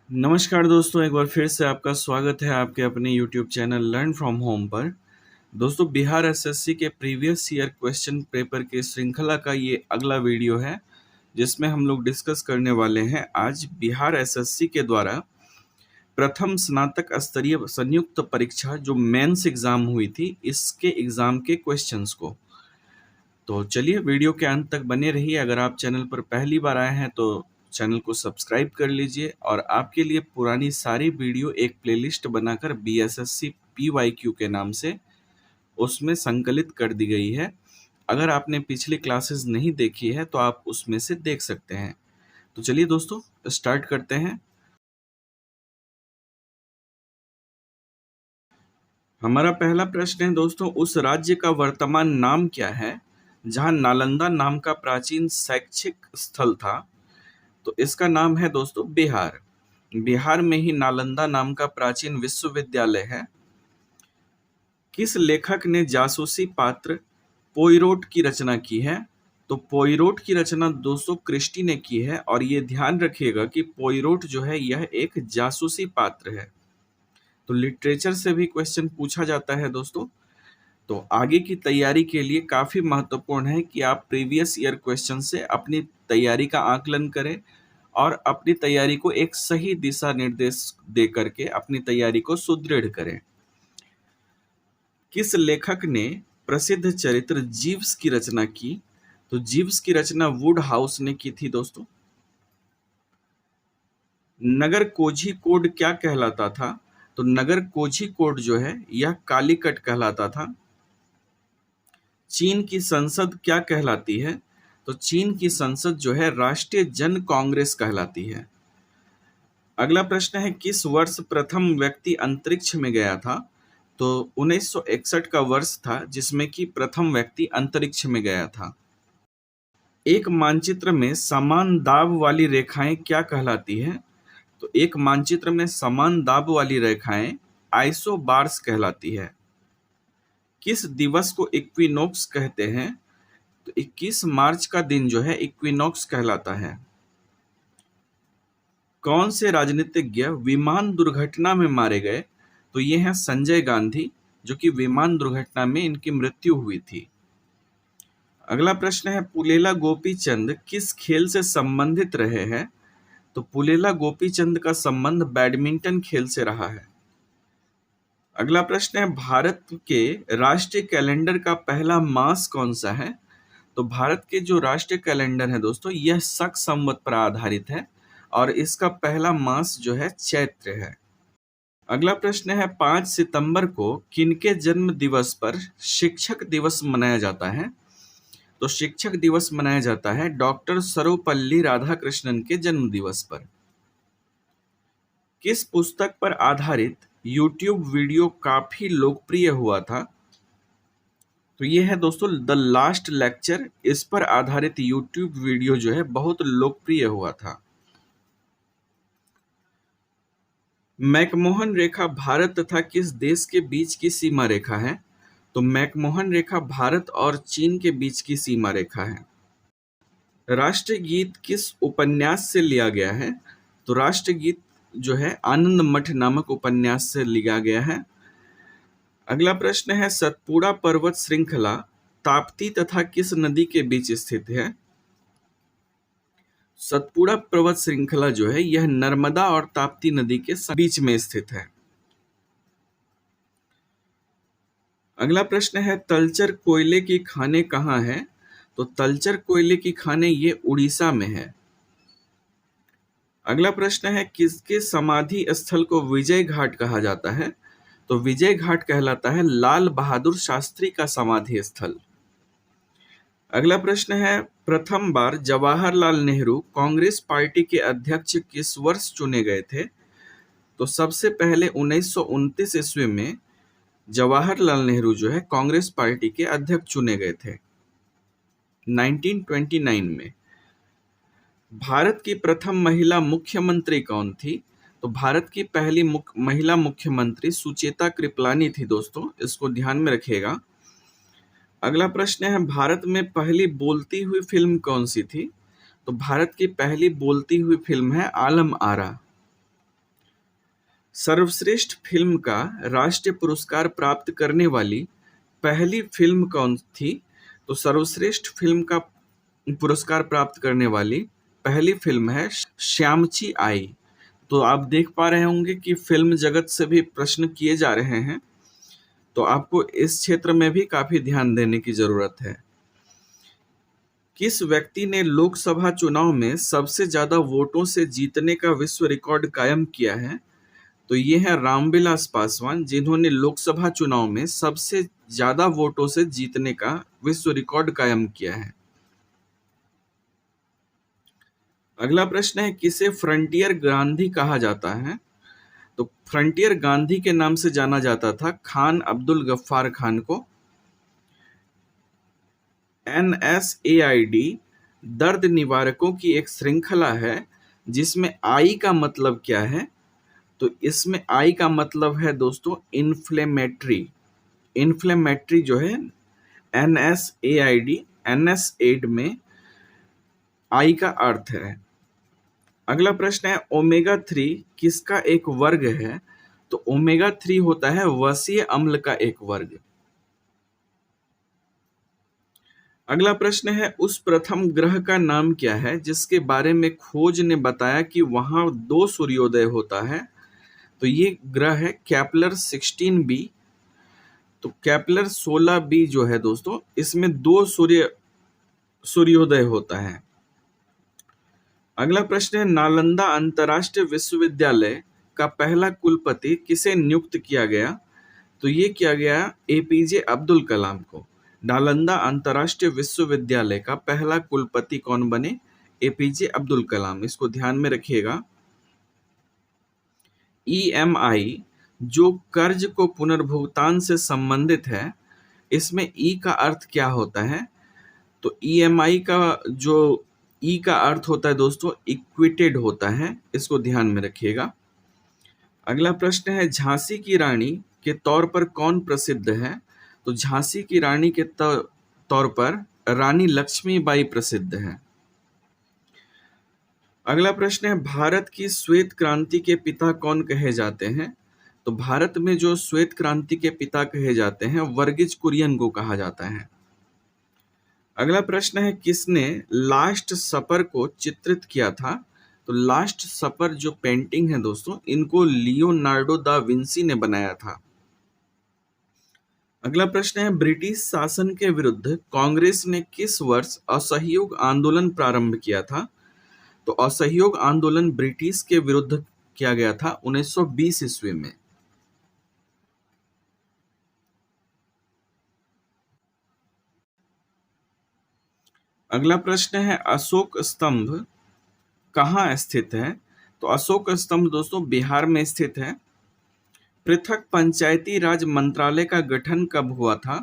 नमस्कार दोस्तों, एक बार फिर से आपका स्वागत है आपके अपने YouTube channel learn from home पर। दोस्तों, बिहार एसएससी के प्रीवियस ईयर क्वेश्चन पेपर के श्रृंखला का ये अगला वीडियो है, जिसमें हम लोग डिस्कस करने वाले हैं आज बिहार एसएससी के द्वारा प्रथम स्नातक स्तरीय संयुक्त परीक्षा जो मेंस एग्जाम हुई थी, इसके एग्जाम के क्वेश्चंस को। तो चलिए वीडियो के अंत तक बने रहिए। अगर आप चैनल पर पहली बार आए हैं तो चैनल को सब्सक्राइब कर लीजिए और आपके लिए पुरानी सारी वीडियो एक प्लेलिस्ट बनाकर बीएसएससी पीवाईक्यू के नाम से उसमें संकलित कर दी गई है। अगर आपने पिछली क्लासेस नहीं देखी है तो आप उसमें से देख सकते हैं। तो चलिए दोस्तों स्टार्ट करते हैं। हमारा पहला प्रश्न है दोस्तों, उस राज्य का वर्तमान नाम क्या है जहां नालंदा नाम का प्राचीन शैक्षिक स्थल था? तो इसका नाम है दोस्तों बिहार। बिहार में ही नालंदा नाम का प्राचीन विश्वविद्यालय है। किस लेखक ने जासूसी पात्र पोइरोट की रचना की है? तो पोइरोट की रचना दोस्तों क्रिस्टी ने की है और ये ध्यान रखिएगा कि पोइरोट जो है यह एक जासूसी पात्र है। तो लिटरेचर से भी क्वेश्चन पूछा जाता है दोस्तों। तो आगे की तैयारी के लिए काफी महत्वपूर्ण है कि आप प्रीवियस ईयर क्वेश्चन से अपनी तैयारी का आकलन करें और अपनी तैयारी को एक सही दिशा निर्देश दे करके अपनी तैयारी को सुदृढ़ करें। किस लेखक ने प्रसिद्ध चरित्र जीव्स की रचना की? तो जीव्स की रचना वुड हाउस ने की थी दोस्तों। नगर कोझिकोड क्या कहलाता था? तो नगर कोझिकोड जो है यह कालीकट कहलाता था। चीन की संसद क्या कहलाती है? तो चीन की संसद जो है राष्ट्रीय जन कांग्रेस कहलाती है। अगला प्रश्न है, किस वर्ष प्रथम व्यक्ति अंतरिक्ष में गया था? तो 1961 का वर्ष था जिसमें कि प्रथम व्यक्ति अंतरिक्ष में गया था। एक मानचित्र में समान दाब वाली रेखाएं क्या कहलाती है? तो एक मानचित्र में समान दाब वाली रेखाएं आइसोबार्स कहलाती है। किस दिवस को इक्विनोक्स कहते हैं? तो 21 मार्च का दिन जो है इक्विनोक्स कहलाता है। कौन से राजनीतिज्ञ विमान दुर्घटना में मारे गए? तो ये हैं संजय गांधी, जो कि विमान दुर्घटना में इनकी मृत्यु हुई थी। अगला प्रश्न है, पुलेला गोपीचंद किस खेल से संबंधित रहे हैं? तो पुलेला गोपीचंद का संबंध बैडमिंटन खेल से रहा है। अगला प्रश्न है, भारत के राष्ट्रीय कैलेंडर का पहला मास कौन सा है? तो भारत के जो राष्ट्रीय कैलेंडर है दोस्तों यह शक संवत पर आधारित है और इसका पहला मास जो है चैत्र है। अगला प्रश्न है, 5 सितंबर को किनके जन्म दिवस पर शिक्षक दिवस मनाया जाता है? तो शिक्षक दिवस मनाया जाता है डॉक्टर सर्वपल्ली राधाकृष्णन के जन्म दिवस पर। किस पुस्तक पर आधारित YouTube वीडियो काफी लोकप्रिय हुआ था? तो ये है दोस्तों द लास्ट लेक्चर। इस पर आधारित YouTube वीडियो जो है बहुत लोकप्रिय हुआ था। मैकमोहन रेखा भारत तथा किस देश के बीच की सीमा रेखा है? तो मैकमोहन रेखा भारत और चीन के बीच की सीमा रेखा है। राष्ट्रीय गीत किस उपन्यास से लिया गया है? तो राष्ट्रीय गीत जो है आनंद मठ नामक उपन्यास से लिया गया है। अगला प्रश्न है, सतपुड़ा पर्वत श्रृंखला ताप्ती तथा किस नदी के बीच स्थित है? सतपुड़ा पर्वत श्रृंखला जो है यह नर्मदा और ताप्ती नदी के बीच में स्थित है। अगला प्रश्न है, तलचर कोयले की खानें कहाँ है? तो तलचर कोयले की खानें ये उड़ीसा में है। अगला प्रश्न है, किसके समाधि स्थल को विजय घाट कहा जाता है? तो विजय घाट कहलाता है लाल बहादुर शास्त्री का समाधि स्थल। अगला प्रश्न है, प्रथम बार जवाहरलाल नेहरू कांग्रेस पार्टी के अध्यक्ष किस वर्ष चुने गए थे? तो सबसे पहले 1929 ईस्वी में जवाहरलाल नेहरू जो है कांग्रेस पार्टी के अध्यक्ष चुने गए थे 1929 में। भारत की प्रथम महिला मुख्यमंत्री कौन थी? तो भारत की पहली महिला मुख्यमंत्री सुचेता कृपलानी थी दोस्तों, इसको ध्यान में रखिएगा। अगला प्रश्न है, भारत में पहली बोलती हुई फिल्म कौन सी थी? तो भारत की पहली बोलती हुई फिल्म है आलम आरा। सर्वश्रेष्ठ फिल्म का राष्ट्रीय पुरस्कार प्राप्त करने वाली पहली फिल्म कौन थी? तो सर्वश्रेष्ठ फिल्म का पुरस्कार प्राप्त करने वाली पहली फिल्म है श्यामची आई। तो आप देख पा रहे होंगे कि फिल्म जगत से भी प्रश्न किए जा रहे हैं, तो आपको इस क्षेत्र में भी काफी ध्यान देने की जरूरत है। किस व्यक्ति ने लोकसभा चुनाव में सबसे ज्यादा वोटों से जीतने का विश्व रिकॉर्ड कायम किया है? तो ये है रामविलास पासवान, जिन्होंने लोकसभा चुनाव में सबसे ज्यादा वोटों से जीतने का विश्व रिकॉर्ड कायम किया है। अगला प्रश्न है, किसे फ्रंटियर गांधी कहा जाता है? तो फ्रंटियर गांधी के नाम से जाना जाता था खान अब्दुल गफ्फार खान को। NSAID दर्द निवारकों की एक श्रृंखला है जिसमें आई का मतलब क्या है? तो इसमें आई का मतलब है दोस्तों इन्फ्लेमेटरी। इन्फ्लेमेटरी जो है NSAID में आई का अर्थ है। अगला प्रश्न है, ओमेगा 3 किसका एक वर्ग है? तो ओमेगा 3 होता है वसीय अम्ल का एक वर्ग। अगला प्रश्न है, उस प्रथम ग्रह का नाम क्या है जिसके बारे में खोज ने बताया कि वहां 2 सूर्योदय होता है? तो ये ग्रह है केपलर 16b। तो केपलर 16b जो है दोस्तों, इसमें 2 सूर्योदय होता है। अगला प्रश्न है, नालंदा अंतरराष्ट्रीय विश्वविद्यालय का पहला कुलपति किसे नियुक्त किया गया? तो ये किया गया APJ अब्दुल कलाम को। नालंदा अंतरराष्ट्रीय विश्वविद्यालय का पहला कुलपति कौन बने? APJ अब्दुल कलाम। इसको ध्यान में रखिएगा। EMI जो कर्ज को पुनर्भुगतान से संबंधित है, इसमें ई का अर्थ क्या होता है? तो EMI का जो ई का अर्थ होता है दोस्तों इक्विटेड होता है। इसको ध्यान में रखिएगा। अगला प्रश्न है, झांसी की रानी के तौर पर कौन प्रसिद्ध है? तो झांसी की रानी के तौर पर रानी लक्ष्मीबाई प्रसिद्ध है। अगला प्रश्न है, भारत की श्वेत क्रांति के पिता कौन कहे जाते हैं? तो भारत में जो श्वेत क्रांति के पिता कहे जाते हैं वर्गीज कुरियन को कहा जाता है। अगला प्रश्न है, किसने लास्ट सपर को चित्रित किया था? तो लास्ट सपर जो पेंटिंग है दोस्तों, इनको लियोनार्डो दा विंसी ने बनाया था। अगला प्रश्न है, ब्रिटिश शासन के विरुद्ध कांग्रेस ने किस वर्ष असहयोग आंदोलन प्रारंभ किया था? तो असहयोग आंदोलन ब्रिटिश के विरुद्ध किया गया था 1920 ईस्वी में। अगला प्रश्न है, अशोक स्तंभ कहाँ स्थित है? तो अशोक स्तंभ दोस्तों बिहार में स्थित है। पृथक पंचायती राज मंत्रालय का गठन कब हुआ था?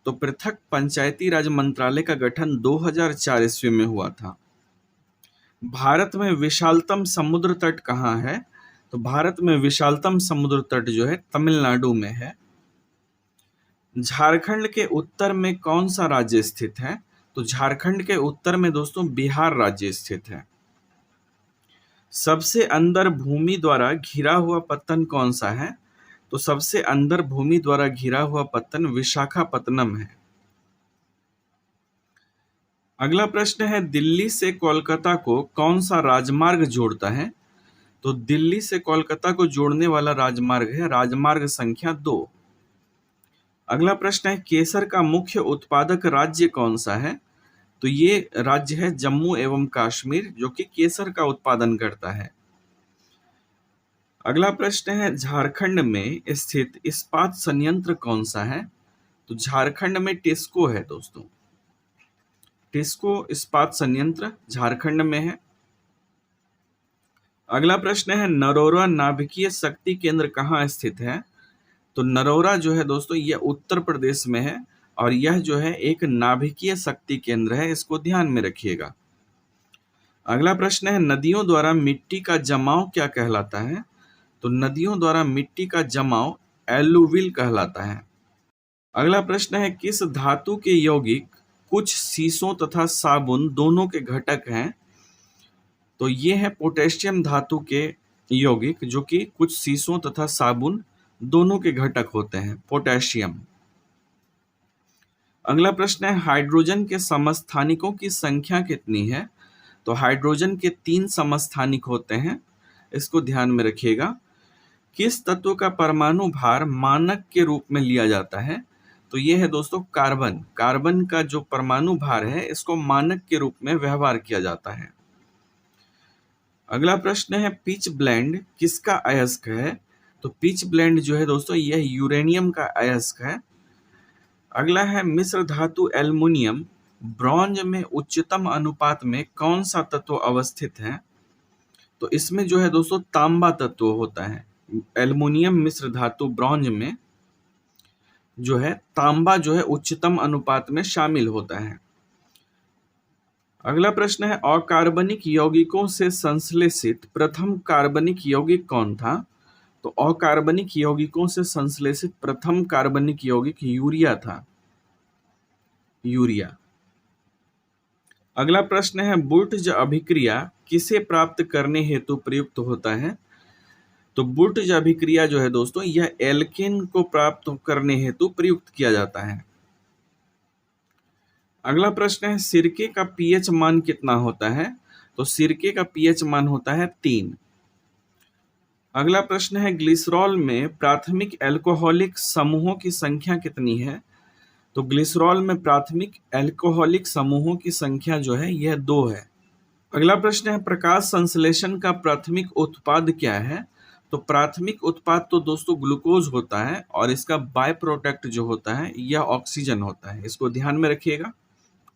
तो पृथक पंचायती राज मंत्रालय का गठन 2004 ईस्वी में हुआ था। भारत में विशालतम समुद्र तट कहाँ है? तो भारत में विशालतम समुद्र तट जो है तमिलनाडु में है। झारखंड के उत्तर में कौन सा राज्य स्थित है? तो झारखंड के उत्तर में दोस्तों बिहार राज्य स्थित है। सबसे अंदर भूमि द्वारा घिरा हुआ पत्तन कौन सा है? तो सबसे अंदर भूमि द्वारा घिरा हुआ पत्तन विशाखापत्तनम है। अगला प्रश्न है, दिल्ली से कोलकाता को कौन सा राजमार्ग जोड़ता है? तो दिल्ली से कोलकाता को जोड़ने वाला राजमार्ग है राजमार्ग संख्या 2। अगला प्रश्न है, केसर का मुख्य उत्पादक राज्य कौन सा है? तो ये राज्य है जम्मू एवं कश्मीर, जो कि केसर का उत्पादन करता है। अगला प्रश्न है, झारखंड में स्थित इस्पात संयंत्र कौन सा है? तो झारखंड में टिस्को है दोस्तों। टिस्को इस्पात संयंत्र झारखंड में है। अगला प्रश्न है, नरोरा नाभिकीय शक्ति केंद्र कहाँ स्थित है? तो नरोरा जो है दोस्तों यह उत्तर प्रदेश में है और यह जो है एक नाभिकीय शक्ति केंद्र है। इसको ध्यान में रखिएगा। अगला प्रश्न है, नदियों द्वारा मिट्टी का जमाव क्या कहलाता है? तो नदियों द्वारा मिट्टी का जमाव एलुविल कहलाता है। अगला प्रश्न है, किस धातु के यौगिक कुछ शीशों तथा साबुन दोनों के घटक हैं? तो ये है पोटेशियम धातु के यौगिक जो कि कुछ शीशों तथा साबुन दोनों के घटक होते हैं, पोटेशियम। अगला प्रश्न है हाइड्रोजन के समस्थानिकों की संख्या कितनी है? तो हाइड्रोजन के 3 समस्थानिक होते हैं, इसको ध्यान में रखिएगा। किस तत्व का परमाणु भार मानक के रूप में लिया जाता है? तो ये है दोस्तों कार्बन। कार्बन का जो परमाणु भार है इसको मानक के रूप में व्यवहार किया जाता है। अगला प्रश्न है पिच ब्लेंड किसका अयस्क है? तो पिच ब्लेंड जो है दोस्तों यह यूरेनियम का अयस्क है। अगला है मिश्र धातु एल्युमिनियम ब्रॉन्ज में उच्चतम अनुपात में कौन सा तत्व अवस्थित है? तो इसमें जो है दोस्तों तांबा तत्व होता है। एल्युमिनियम मिश्र धातु ब्रॉन्ज में जो है तांबा जो है उच्चतम अनुपात में शामिल होता है। अगला प्रश्न है अकार्बनिक यौगिकों से संश्लेषित प्रथम कार्बनिक यौगिक कौन था? तो अकार्बनिक यौगिकों से संश्लेषित प्रथम कार्बनिक यौगिक यूरिया था, यूरिया। अगला प्रश्न है बुर्टज अभिक्रिया किसे प्राप्त करने हेतु प्रयुक्त होता है? तो बुर्टज अभिक्रिया जो है दोस्तों यह एल्केन को प्राप्त करने हेतु प्रयुक्त किया जाता है। अगला प्रश्न है सिरके का पीएच मान कितना होता है? तो सिरके का पीएच मान होता है 3। अगला प्रश्न है ग्लिसरॉल में प्राथमिक एल्कोहलिक समूहों की संख्या कितनी है? तो ग्लिसरॉल में प्राथमिक एल्कोहलिक समूहों की संख्या जो है यह 2 है। अगला प्रश्न है प्रकाश संश्लेषण का प्राथमिक उत्पाद क्या है? तो प्राथमिक उत्पाद तो दोस्तों ग्लूकोज होता है और इसका बाय प्रोडक्ट जो होता है यह ऑक्सीजन होता है, इसको ध्यान में रखिएगा।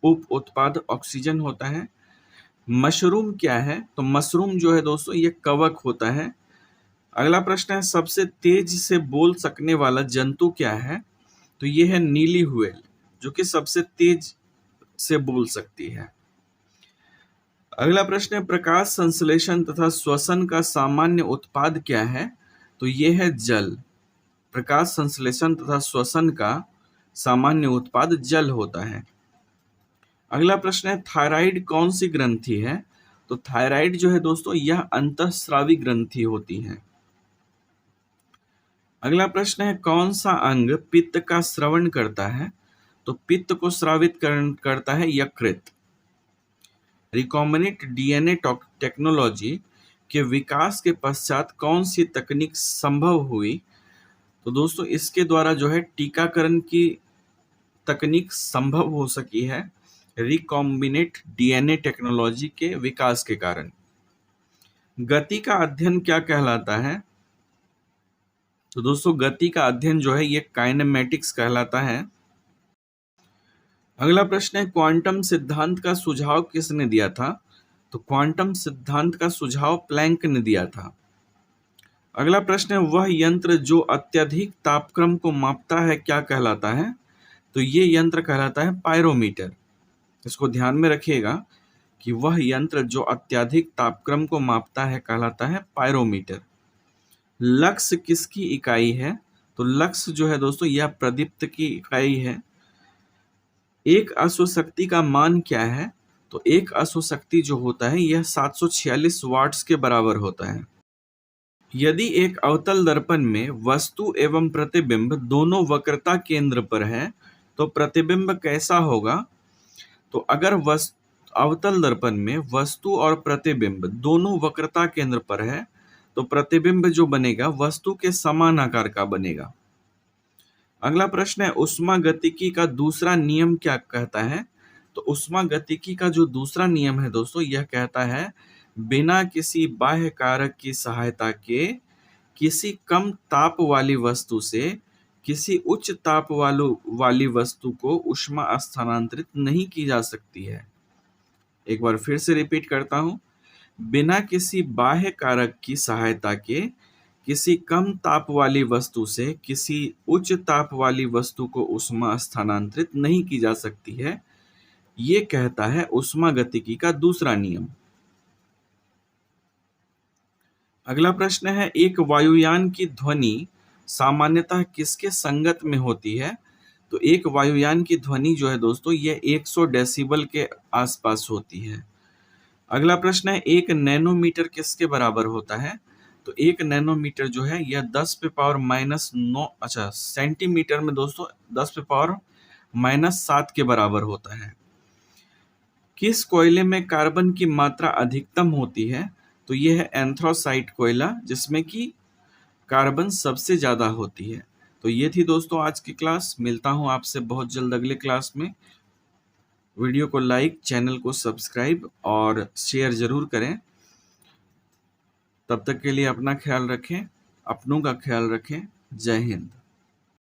उप उत्पाद ऑक्सीजन होता है। मशरूम क्या है? तो मशरूम जो है दोस्तों ये कवक होता है। अगला प्रश्न है सबसे तेज से बोल सकने वाला जंतु क्या है? तो ये है नीली व्हेल जो कि सबसे तेज से बोल सकती है। अगला प्रश्न है प्रकाश संश्लेषण तथा श्वसन का सामान्य उत्पाद क्या है? तो ये है जल। प्रकाश संश्लेषण तथा श्वसन का सामान्य उत्पाद जल होता है। अगला प्रश्न है थायराइड कौन सी ग्रंथि है? तो थायराइड जो है दोस्तों यह अंतःस्रावी ग्रंथि होती है। अगला प्रश्न है कौन सा अंग पित्त का श्रवण करता है? तो पित्त को स्रावित करता है यकृत। रिकॉम्बिनेंट डीएनए टेक्नोलॉजी के विकास के पश्चात कौन सी तकनीक संभव हुई? तो दोस्तों इसके द्वारा जो है टीकाकरण की तकनीक संभव हो सकी है रिकॉम्बिनेंट डीएनए टेक्नोलॉजी के विकास के कारण। गति का अध्ययन क्या कहलाता है? तो दोस्तों गति का अध्ययन जो है ये काइनेमेटिक्स कहलाता है। अगला प्रश्न है क्वांटम सिद्धांत का सुझाव किसने दिया था? तो क्वांटम सिद्धांत का सुझाव प्लैंक ने दिया था। अगला प्रश्न है वह यंत्र जो अत्यधिक तापक्रम को मापता है क्या कहलाता है? तो ये यंत्र कहलाता है पायरोमीटर। इसको ध्यान में रखिएगा कि वह यंत्र जो अत्यधिक तापक्रम को मापता है कहलाता है पायरोमीटर। लक्स किसकी इकाई है? तो लक्स जो है दोस्तों यह प्रदीप्त की इकाई है। एक अश्वशक्ति का मान क्या है? तो एक अश्वशक्ति जो होता है यह 746 वाट्स के बराबर होता है। यदि एक अवतल दर्पण में वस्तु एवं प्रतिबिंब दोनों वक्रता केंद्र पर है तो प्रतिबिंब कैसा होगा? तो अगर अवतल दर्पण में वस्तु और प्रतिबिंब दोनों वक्रता केंद्र पर है तो प्रतिबिंब जो बनेगा वस्तु के समान आकार का बनेगा। अगला प्रश्न है ऊष्मागतिकी का दूसरा नियम क्या कहता है? तो ऊष्मागतिकी का जो दूसरा नियम है दोस्तों यह कहता है बिना किसी बाह्य कारक की सहायता के किसी कम ताप वाली वस्तु से किसी उच्च ताप वाली वस्तु को ऊष्मा स्थानांतरित नहीं की जा सकती है। एक बार फिर से रिपीट करता हूं, बिना किसी बाह्य कारक की सहायता के किसी कम ताप वाली वस्तु से किसी उच्च ताप वाली वस्तु को ऊष्मा स्थानांतरित नहीं की जा सकती है, ये कहता है ऊष्मागतिकी का दूसरा नियम। अगला प्रश्न है एक वायुयान की ध्वनि सामान्यतः किसके संगत में होती है? तो एक वायुयान की ध्वनि जो है दोस्तों ये 100 डेसिबल के आसपास होती है। अगला प्रश्न है 1 नैनोमीटर किसके बराबर होता है? तो 1 नैनोमीटर जो है यह 10 पे पावर माइनस 9 अच्छा सेंटीमीटर में दोस्तों 10 पे पावर माइनस 7 के बराबर होता है। किस कोयले में कार्बन की मात्रा अधिकतम होती है? तो यह है एंथ्रासाइट कोयला, जिसमें कि कार्बन सबसे ज़्यादा होती है। तो ये थी दोस्तों आज की क्लास। मिलता हूँ आपसे बहुत जल्द अगले क्लास में। वीडियो को लाइक, चैनल को सब्सक्राइब और शेयर ज़रूर करें। तब तक के लिए अपना ख्याल रखें, अपनों का ख्याल रखें। जय हिंद।